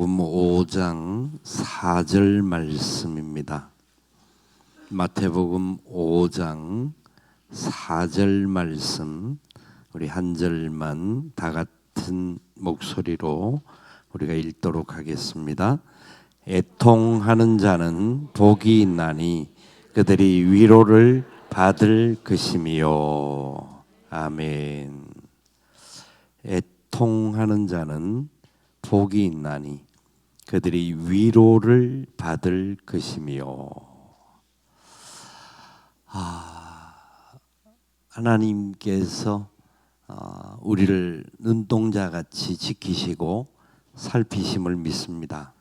마태복음 5장 4절 말씀입니다. 마태복음 5장 4절 말씀, 우리 한 절만 다 같은 목소리로 우리가 읽도록 하겠습니다. 애통하는 자는 복이 있나니 그들이 위로를 받을 것이미요. 아멘. 애통하는 자는 복이 있나니 그들이 위로를 받을 것이미요. 하나님께서 우리를 눈동자같이 지키시고 살피심을 믿습니다.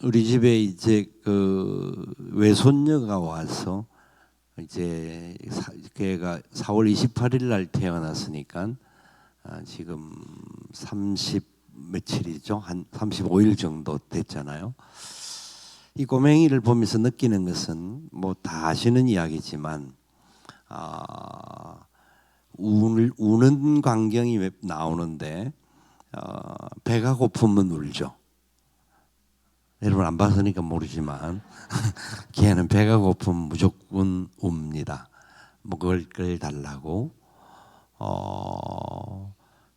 우리 집에 이제 그 외손녀가 와서 이제 걔가 4월 28일 날 태어났으니까 지금 30 며칠이죠? 한 35일 정도 됐잖아요. 이 꼬맹이를 보면서 느끼는 것은 뭐 다 아시는 이야기지만 우는 광경이 나오는데 배가 고프면 울죠. 여러분 안 봤으니까 모르지만 걔는 배가 고프면 무조건 웁니다. 먹을 걸 달라고.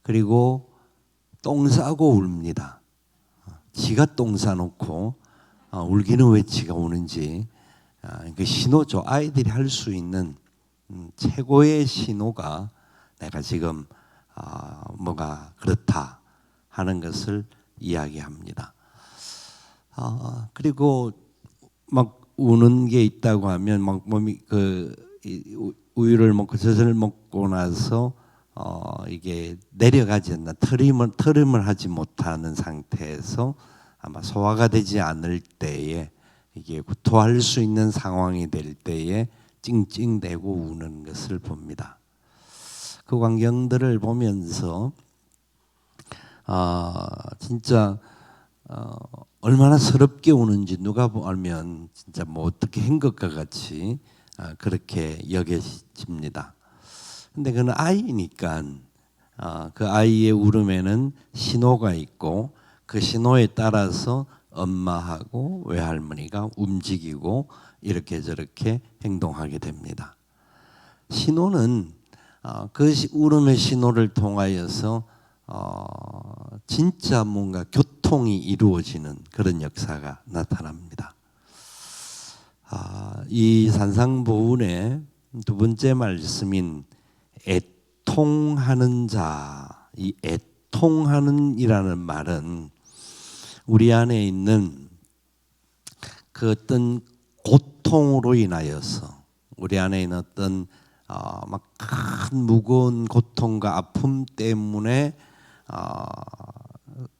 그리고 똥 싸고 웁니다. 지가 똥 싸놓고 울기는 왜 지가 우는지. 그 신호죠. 아이들이 할 수 있는 최고의 신호가 내가 지금 뭐가 그렇다 하는 것을 이야기합니다. 그리고 막 우는 게 있다고 하면 막 몸이 그 우유를 먹고 젖을 먹고 나서 이게 내려가지 않나 트림을 하지 못하는 상태에서 아마 소화가 되지 않을 때에 이게 구토할 수 있는 상황이 될 때에 찡찡대고 우는 것을 봅니다. 그 광경들을 보면서 진짜 얼마나 서럽게 우는지 누가 알면 진짜 뭐 어떻게 한 것과 같이 그렇게 여겨집니다. 근데 그는 아이니까 그 아이의 울음에는 신호가 있고 그 신호에 따라서 엄마하고 외할머니가 움직이고 이렇게 저렇게 행동하게 됩니다. 신호는 그 울음의 신호를 통하여서 진짜 뭔가 교통이 이루어지는 그런 역사가 나타납니다. 이 산상보훈의 두 번째 말씀인 애통하는 자, 이 애통하는 이라는 말은 우리 안에 있는 그 어떤 고통으로 인하여서 우리 안에 있는 어떤 막 큰 무거운 고통과 아픔 때문에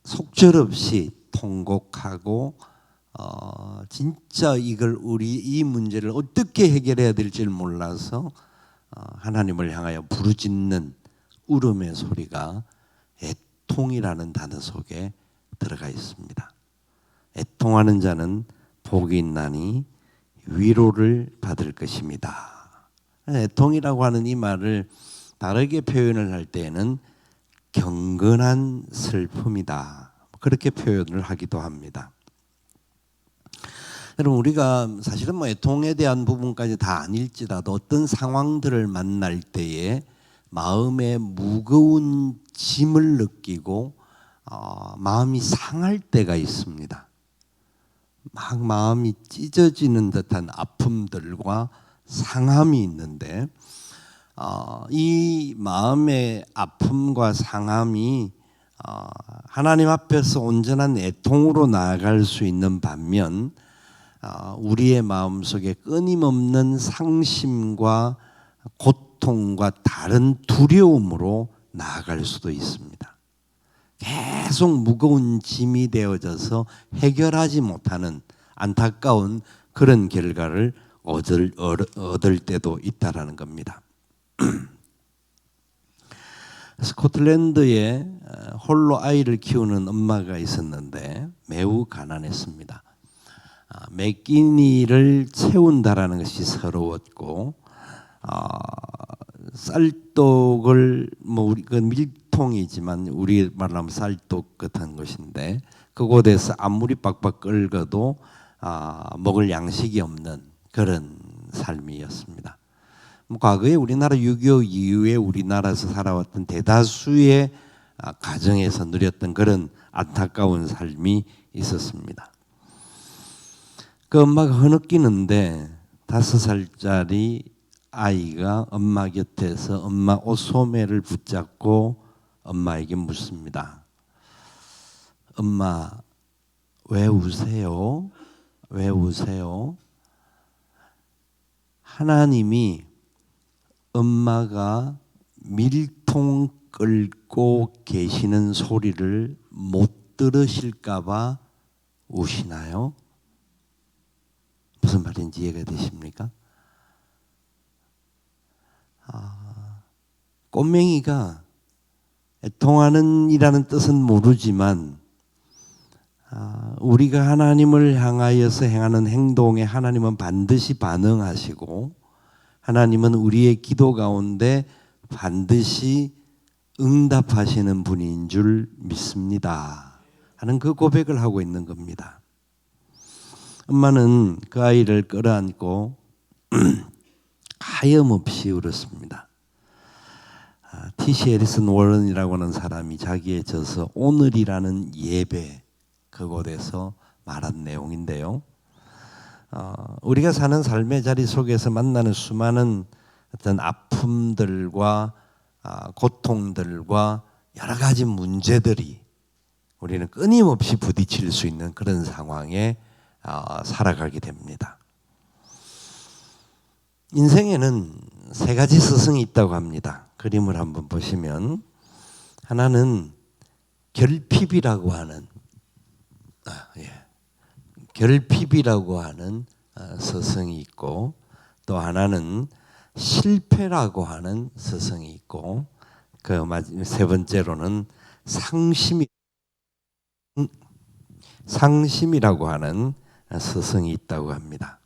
속절없이 통곡하고 진짜 이걸 우리 이 문제를 어떻게 해결해야 될지 몰라서 하나님을 향하여 부르짖는 울음의 소리가 애통이라는 단어 속에 들어가 있습니다. 애통하는 자는 복이 있나니 위로를 받을 것입니다. 애통이라고 하는 이 말을 다르게 표현을 할 때에는 경건한 슬픔이다, 그렇게 표현을 하기도 합니다. 여러분, 우리가 사실은 뭐 애통에 대한 부분까지 다 아닐지라도 어떤 상황들을 만날 때에 마음에 무거운 짐을 느끼고 마음이 상할 때가 있습니다. 막 마음이 찢어지는 듯한 아픔들과 상함이 있는데 이 마음의 아픔과 상함이 하나님 앞에서 온전한 애통으로 나아갈 수 있는 반면 우리의 마음속에 끊임없는 상심과 고통과 다른 두려움으로 나아갈 수도 있습니다. 계속 무거운 짐이 되어져서 해결하지 못하는 안타까운 그런 결과를 얻을 때도 있다라는 겁니다. 스코틀랜드에 홀로 아이를 키우는 엄마가 있었는데 매우 가난했습니다. 매 끼니를 채운다라는 것이 서러웠고 쌀떡을 뭐 우리 그 밀통이지만 우리 말로 하면 쌀떡 같은 것인데 그곳에서 아무리 빡빡 끓여도 먹을 양식이 없는 그런 삶이었습니다. 뭐 과거에 우리나라 6.25 이후에 우리나라에서 살아왔던 대다수의 가정에서 누렸던 그런 안타까운 삶이 있었습니다. 그 엄마가 흐느끼는데 5살짜리 아이가 엄마 곁에서 엄마 옷소매를 붙잡고 엄마에게 묻습니다. 엄마, 왜 우세요? 왜 우세요? 하나님이 엄마가 밀통 끌고 계시는 소리를 못 들으실까봐 우시나요? 무슨 말인지 이해가 되십니까? 꼬맹이가 애통하는이라는 뜻은 모르지만 우리가 하나님을 향하여서 행하는 행동에 하나님은 반드시 반응하시고 하나님은 우리의 기도 가운데 반드시 응답하시는 분인 줄 믿습니다 하는 그 고백을 하고 있는 겁니다. 엄마는 그 아이를 끌어안고 하염없이 울었습니다. T.C. 에리슨 워런이라고 하는 사람이 자기의 저서 오늘이라는 예배 그곳에서 말한 내용인데요. 우리가 사는 삶의 자리 속에서 만나는 수많은 어떤 아픔들과 고통들과 여러 가지 문제들이 우리는 끊임없이 부딪힐 수 있는 그런 상황에 살아가게 됩니다. 인생에는 3가지 스승이 있다고 합니다. 그림을 한번 보시면 하나는 결핍이라고 하는 결핍이라고 하는 스승이 있고 또 하나는 실패라고 하는 스승이 있고 그 3번째로는 상심이라고 하는 스승이 있다고 합니다.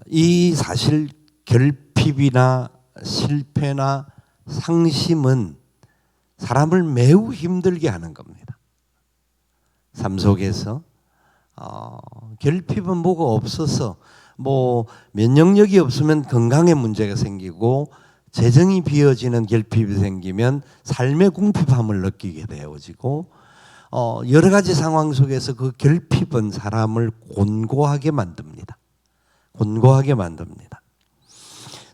이 사실 결핍이나 실패나 상심은 사람을 매우 힘들게 하는 겁니다. 삶 속에서 결핍은 뭐가 없어서 뭐 면역력이 없으면 건강에 문제가 생기고 재정이 비어지는 결핍이 생기면 삶의 궁핍함을 느끼게 되어지고 여러 가지 상황 속에서 그 결핍은 사람을 곤고하게 만듭니다. 곤고하게 만듭니다.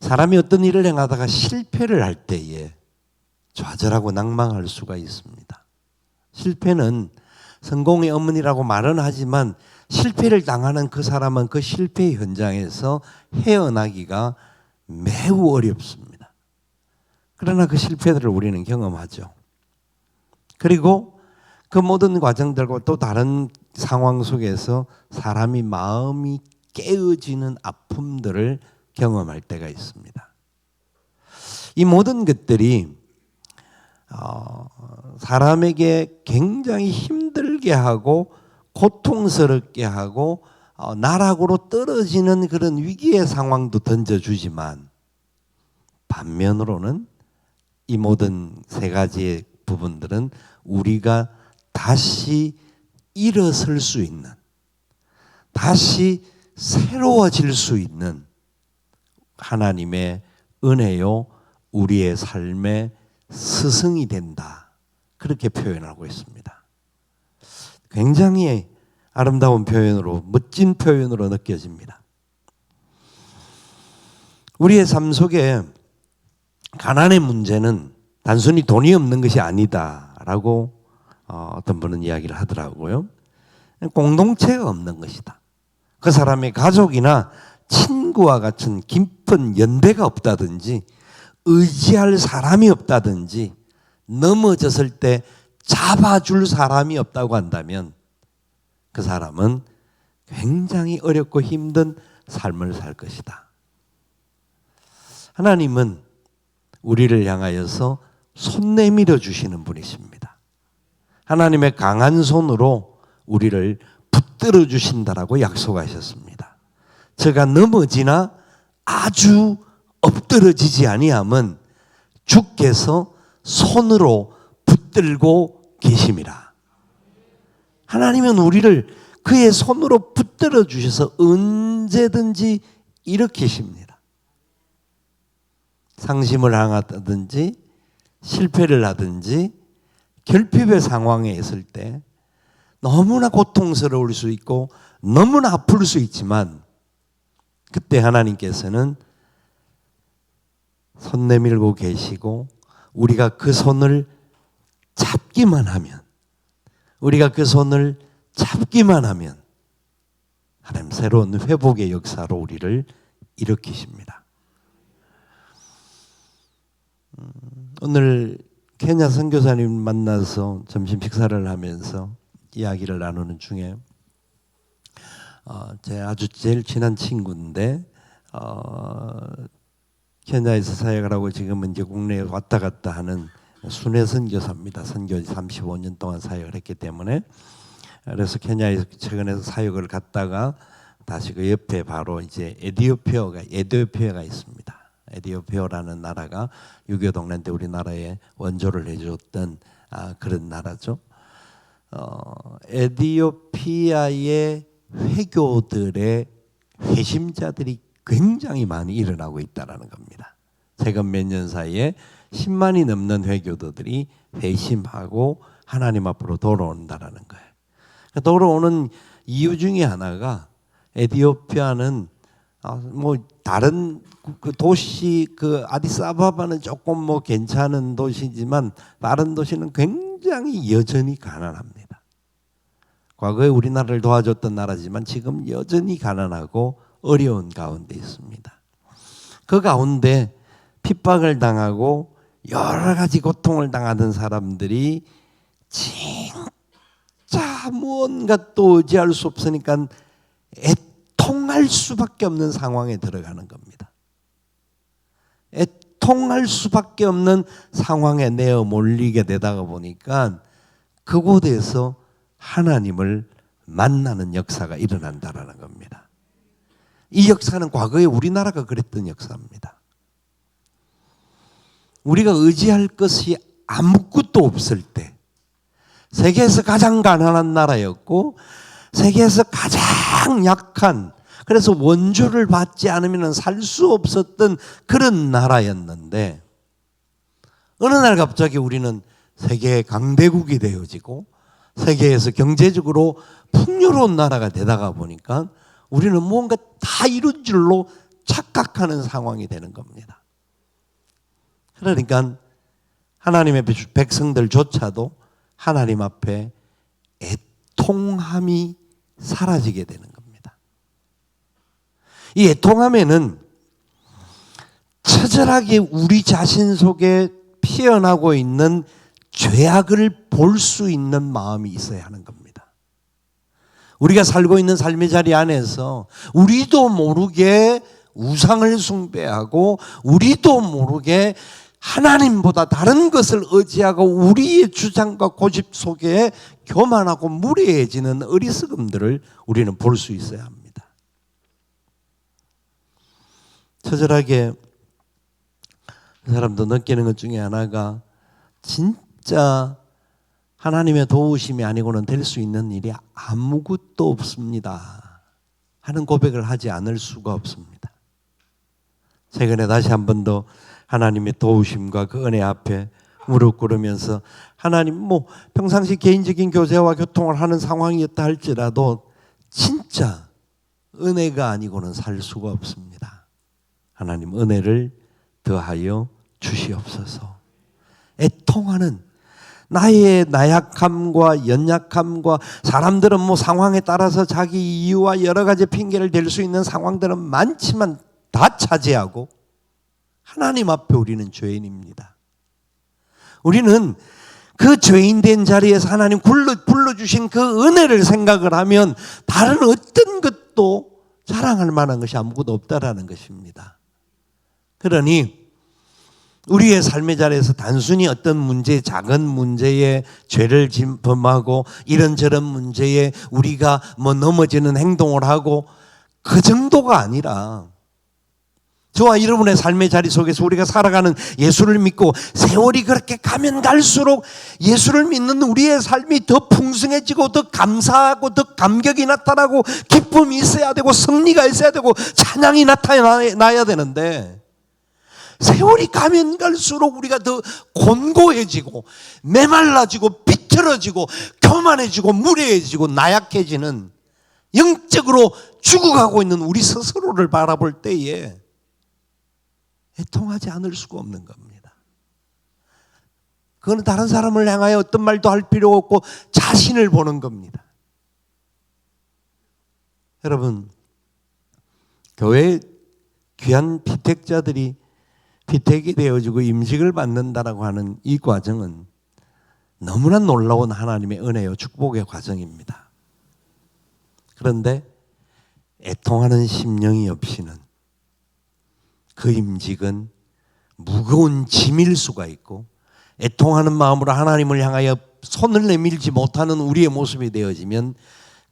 사람이 어떤 일을 행하다가 실패를 할 때에 좌절하고 낭망할 수가 있습니다. 실패는 성공의 어머니라고 말은 하지만 실패를 당하는 그 사람은 그 실패 현장에서 헤어나기가 매우 어렵습니다. 그러나 그 실패들을 우리는 경험하죠. 그리고 그 모든 과정들과 또 다른 상황 속에서 사람이 마음이 깨어지는 아픔들을 경험할 때가 있습니다. 이 모든 것들이 사람에게 굉장히 힘들게 하고 고통스럽게 하고 나락으로 떨어지는 그런 위기의 상황도 던져주지만 반면으로는 이 모든 3가지의 부분들은 우리가 다시 일어설 수 있는 다시 새로워질 수 있는 하나님의 은혜요 우리의 삶의 스승이 된다. 그렇게 표현하고 있습니다. 굉장히 아름다운 표현으로 멋진 표현으로 느껴집니다. 우리의 삶 속에 가난의 문제는 단순히 돈이 없는 것이 아니다라고 어떤 분은 이야기를 하더라고요. 공동체가 없는 것이다. 그 사람의 가족이나 친구와 같은 깊은 연대가 없다든지 의지할 사람이 없다든지 넘어졌을 때 잡아줄 사람이 없다고 한다면 그 사람은 굉장히 어렵고 힘든 삶을 살 것이다. 하나님은 우리를 향하여서 손 내밀어 주시는 분이십니다. 하나님의 강한 손으로 우리를 붙들어 주신다라고 약속하셨습니다. 저가 넘어지나 아주 엎드러지지 아니함은 주께서 손으로 붙들고 계심이라. 하나님은 우리를 그의 손으로 붙들어 주셔서 언제든지 일으키십니다. 상심을 당하든지 실패를 하든지 결핍의 상황에 있을 때 너무나 고통스러울 수 있고 너무나 아플 수 있지만 그때 하나님께서는 손 내밀고 계시고 우리가 그 손을 잡기만 하면 하나님 새로운 회복의 역사로 우리를 일으키십니다. 오늘 케냐 선교사님 만나서 점심 식사를 하면서 이야기를 나누는 중에 제 아주 제일 친한 친구인데 케냐에서 사역을 하고 지금은 이제 국내에 왔다 갔다 하는 순회 선교사입니다. 선교 35년 동안 사역을 했기 때문에. 그래서 케냐에 최근에 사역을 갔다가 다시 그 옆에 바로 이제 에티오피아가 있습니다. 에티오피아라는 나라가 6.25 동란 때 우리나라에 원조를 해줬던 그런 나라죠. 에티오피아의 회교들의 회심자들이 굉장히 많이 일어나고 있다는 겁니다. 최근 몇 년 사이에 10만이 넘는 회교도들이 회심하고 하나님 앞으로 돌아온다는 거예요. 돌아오는 이유 중에 하나가 에티오피아는 뭐 다른 그 도시 그 아디스아바바는 조금 뭐 괜찮은 도시지만 다른 도시는 굉장히 여전히 가난합니다. 과거에 우리나라를 도와줬던 나라지만 지금 여전히 가난하고 어려운 가운데 있습니다. 그 가운데 핍박을 당하고 여러 가지 고통을 당하던 사람들이 진짜 무언가 또 의지할 수 없으니까 애통할 수밖에 없는 상황에 들어가는 겁니다. 애통할 수밖에 없는 상황에 내어 몰리게 되다가 보니까 그곳에서 하나님을 만나는 역사가 일어난다는 겁니다. 이 역사는 과거에 우리나라가 그랬던 역사입니다. 우리가 의지할 것이 아무것도 없을 때 세계에서 가장 가난한 나라였고 세계에서 가장 약한, 그래서 원조를 받지 않으면 살 수 없었던 그런 나라였는데 어느 날 갑자기 우리는 세계의 강대국이 되어지고 세계에서 경제적으로 풍요로운 나라가 되다가 보니까 우리는 무언가 다 이룬 줄로 착각하는 상황이 되는 겁니다. 그러니까 하나님의 백성들조차도 하나님 앞에 애통함이 사라지게 되는 겁니다. 이 애통함에는 처절하게 우리 자신 속에 피어나고 있는 죄악을 볼 수 있는 마음이 있어야 하는 겁니다. 우리가 살고 있는 삶의 자리 안에서 우리도 모르게 우상을 숭배하고 우리도 모르게 하나님보다 다른 것을 의지하고 우리의 주장과 고집 속에 교만하고 무례해지는 어리석음들을 우리는 볼 수 있어야 합니다. 처절하게 사람도 느끼는 것 중에 하나가 진짜 하나님의 도우심이 아니고는 될 수 있는 일이 아무것도 없습니다 하는 고백을 하지 않을 수가 없습니다. 최근에 다시 한 번 더 하나님의 도우심과 그 은혜 앞에 무릎 꿇으면서 하나님 뭐 평상시 개인적인 교제와 교통을 하는 상황이었다 할지라도 진짜 은혜가 아니고는 살 수가 없습니다. 하나님 은혜를 더하여 주시옵소서. 애통하는 나의 나약함과 연약함과 사람들은 뭐 상황에 따라서 자기 이유와 여러 가지 핑계를 댈 수 있는 상황들은 많지만 다 차지하고 하나님 앞에 우리는 죄인입니다. 우리는 그 죄인된 자리에서 하나님 불러주신 그 은혜를 생각을 하면 다른 어떤 것도 자랑할 만한 것이 아무것도 없다라는 것입니다. 그러니 우리의 삶의 자리에서 단순히 어떤 문제, 작은 문제에 죄를 범하고 이런저런 문제에 우리가 뭐 넘어지는 행동을 하고 그 정도가 아니라 저와 여러분의 삶의 자리 속에서 우리가 살아가는 예수를 믿고 세월이 그렇게 가면 갈수록 예수를 믿는 우리의 삶이 더 풍성해지고 더 감사하고 더 감격이 나타나고 기쁨이 있어야 되고 승리가 있어야 되고 찬양이 나타나야 되는데, 세월이 가면 갈수록 우리가 더 곤고해지고 메말라지고 비틀어지고 교만해지고 무례해지고 나약해지는, 영적으로 죽어가고 있는 우리 스스로를 바라볼 때에 애통하지 않을 수가 없는 겁니다. 그건 다른 사람을 향하여 어떤 말도 할 필요 없고 자신을 보는 겁니다. 여러분, 교회 귀한 피택자들이 피택이 되어지고 임직을 받는다라고 하는 이 과정은 너무나 놀라운 하나님의 은혜요 축복의 과정입니다. 그런데 애통하는 심령이 없이는 그 임직은 무거운 짐일 수가 있고, 애통하는 마음으로 하나님을 향하여 손을 내밀지 못하는 우리의 모습이 되어지면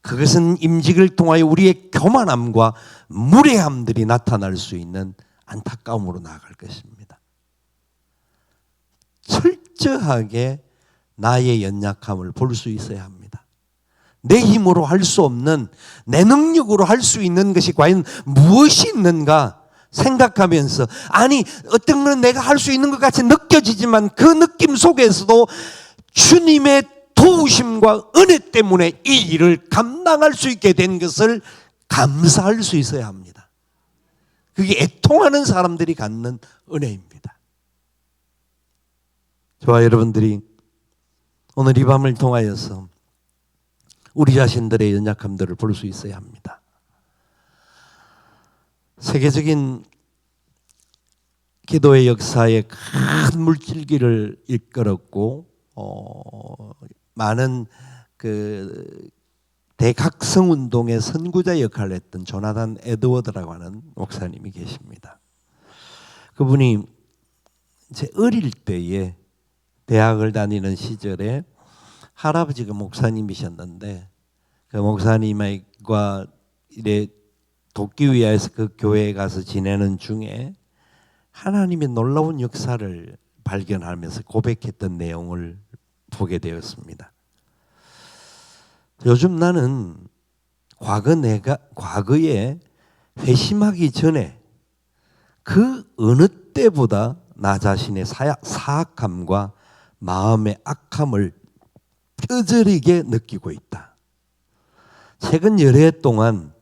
그것은 임직을 통하여 우리의 교만함과 무례함들이 나타날 수 있는 안타까움으로 나아갈 것입니다. 철저하게 나의 연약함을 볼 수 있어야 합니다. 내 힘으로 할 수 없는, 내 능력으로 할 수 있는 것이 과연 무엇이 있는가 생각하면서, 아니 어떤 건 내가 할 수 있는 것 같이 느껴지지만 그 느낌 속에서도 주님의 도우심과 은혜 때문에 이 일을 감당할 수 있게 된 것을 감사할 수 있어야 합니다. 그게 애통하는 사람들이 갖는 은혜입니다. 저와 여러분들이 오늘 이 밤을 통하여서 우리 자신들의 연약함들을 볼 수 있어야 합니다. 세계적인 기도의 역사에 큰 물질기를 이끌었고 많은 그 대각성 운동의 선구자 역할을 했던 조나단 에드워드라고 하는 목사님이 계십니다. 그분이 제 어릴 때에 대학을 다니는 시절에 할아버지가 목사님이셨는데, 그 목사님과 이래 돕기위하여서 그 교회에 가서 지내는 중에 하나님의 놀라운 역사를 발견하면서 고백했던 내용을 보게 되었습니다. 요즘 나는 과거에 회심하기 전에 그 어느 때보다 나 자신의 사악함과 마음의 악함을 뼈저리게 느끼고 있다. 최근 여러 해 동안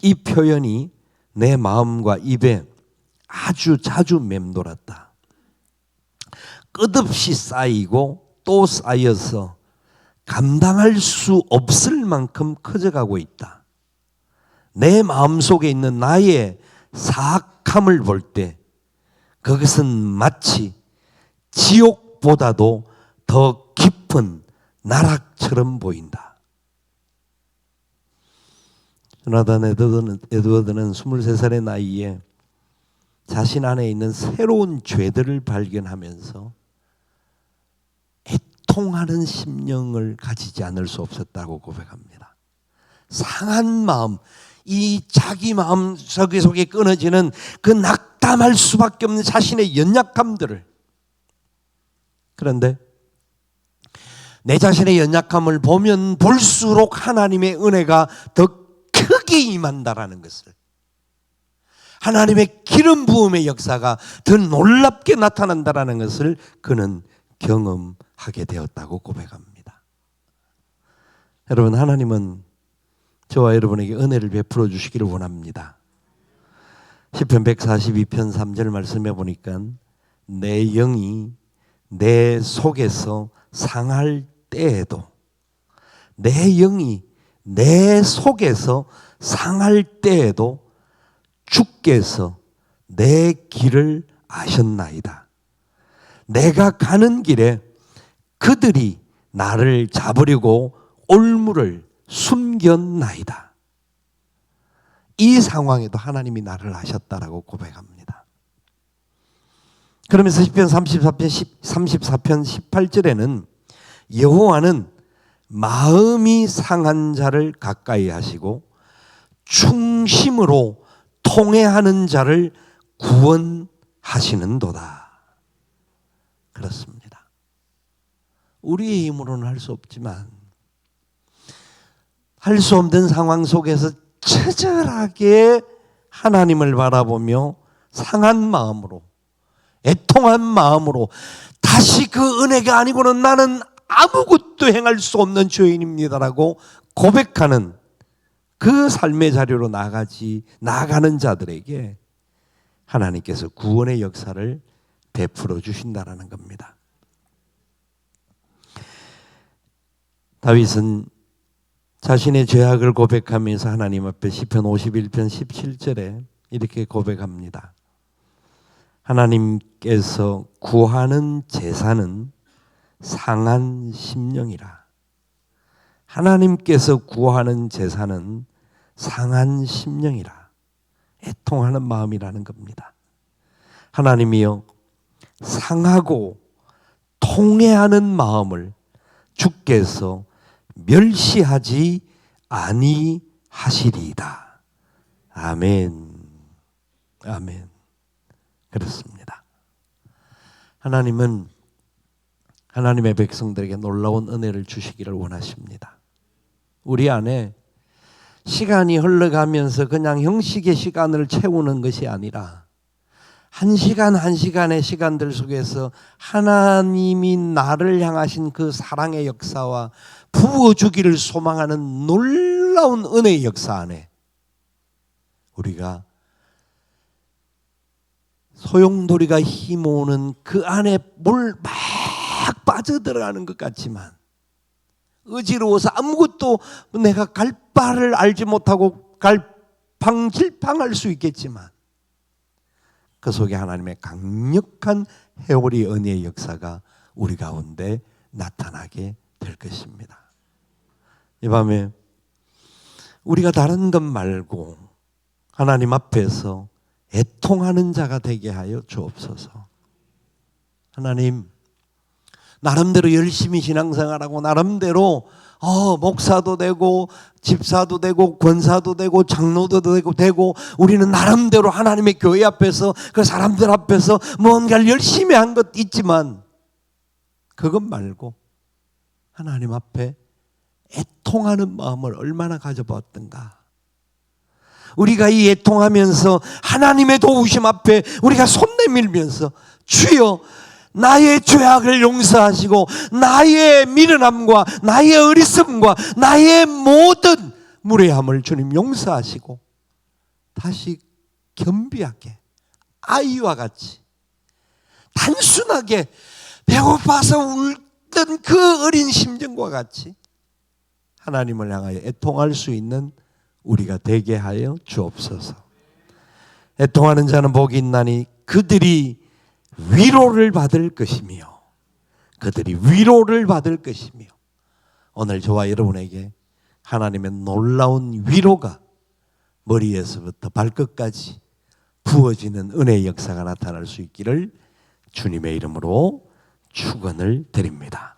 이 표현이 내 마음과 입에 아주 자주 맴돌았다. 끝없이 쌓이고 또 쌓여서 감당할 수 없을 만큼 커져가고 있다. 내 마음속에 있는 나의 사악함을 볼 때 그것은 마치 지옥보다도 더 깊은 나락처럼 보인다. 조나단 에드워드는 23살의 나이에 자신 안에 있는 새로운 죄들을 발견하면서 애통하는 심령을 가지지 않을 수 없었다고 고백합니다. 상한 마음, 이 자기 마음 속에 끊어지는 그 낙담할 수밖에 없는 자신의 연약함들을, 그런데 내 자신의 연약함을 보면 볼수록 하나님의 은혜가 더 크게 임한다라는 것을, 하나님의 기름 부음의 역사가 더 놀랍게 나타난다라는 것을 그는 경험하게 되었다고 고백합니다. 여러분, 하나님은 저와 여러분에게 은혜를 베풀어 주시기를 원합니다. 시편 142편 3절 말씀해 보니까 내 영이 내 속에서 상할 때에도, 내 영이 내 속에서 상할 때에도 주께서 내 길을 아셨나이다. 내가 가는 길에 그들이 나를 잡으려고 올무를 숨겼나이다. 이 상황에도 하나님이 나를 아셨다라고 고백합니다. 그러면서 시편 34편 18절에는 여호와는 마음이 상한 자를 가까이 하시고 충심으로 통회하는 자를 구원하시는도다. 그렇습니다. 우리의 힘으로는 할 수 없지만 할 수 없는 상황 속에서 처절하게 하나님을 바라보며 상한 마음으로, 애통한 마음으로 다시 그 은혜가 아니고는 나는 아무것도 행할 수 없는 죄인입니다라고 고백하는 그 삶의 자리로 나아가는 자들에게 하나님께서 구원의 역사를 베풀어 주신다라는 겁니다. 다윗은 자신의 죄악을 고백하면서 하나님 앞에 시편 51편 17절에 이렇게 고백합니다. 하나님께서 구하는 제사는 상한 심령이라. 하나님께서 구하는 제사는 상한 심령이라. 애통하는 마음이라는 겁니다. 하나님이여, 상하고 통회하는 마음을 주께서 멸시하지 아니하시리이다. 아멘. 아멘. 그렇습니다. 하나님은 하나님의 백성들에게 놀라운 은혜를 주시기를 원하십니다. 우리 안에 시간이 흘러가면서 그냥 형식의 시간을 채우는 것이 아니라 한 시간 한 시간의 시간들 속에서 하나님이 나를 향하신 그 사랑의 역사와 부어주기를 소망하는 놀라운 은혜의 역사 안에 우리가 소용돌이가 힘오는 그 안에 물 막 빠져들어가는 것 같지만 어지러워서 아무것도 내가 갈 바를 알지 못하고 갈팡질팡할 수 있겠지만 그 속에 하나님의 강력한 회오리 은혜의 역사가 우리 가운데 나타나게 될 것입니다. 이 밤에 우리가 다른 것 말고 하나님 앞에서 애통하는 자가 되게 하여 주옵소서. 하나님, 나름대로 열심히 신앙생활하고 나름대로 목사도 되고 집사도 되고 권사도 되고 장로도 되고 우리는 나름대로 하나님의 교회 앞에서 그 사람들 앞에서 뭔가를 열심히 한 것 있지만 그것 말고 하나님 앞에 애통하는 마음을 얼마나 가져보았던가. 우리가 이 애통하면서 하나님의 도우심 앞에 우리가 손 내밀면서 주여 나의 죄악을 용서하시고 나의 미련함과 나의 어리석음과 나의 모든 무례함을 주님 용서하시고 다시 겸비하게 아이와 같이 단순하게 배고파서 울던 그 어린 심정과 같이 하나님을 향하여 애통할 수 있는 우리가 되게 하여 주옵소서. 애통하는 자는 복이 있나니 그들이 위로를 받을 것이며 오늘 저와 여러분에게 하나님의 놀라운 위로가 머리에서부터 발끝까지 부어지는 은혜의 역사가 나타날 수 있기를 주님의 이름으로 축원을 드립니다.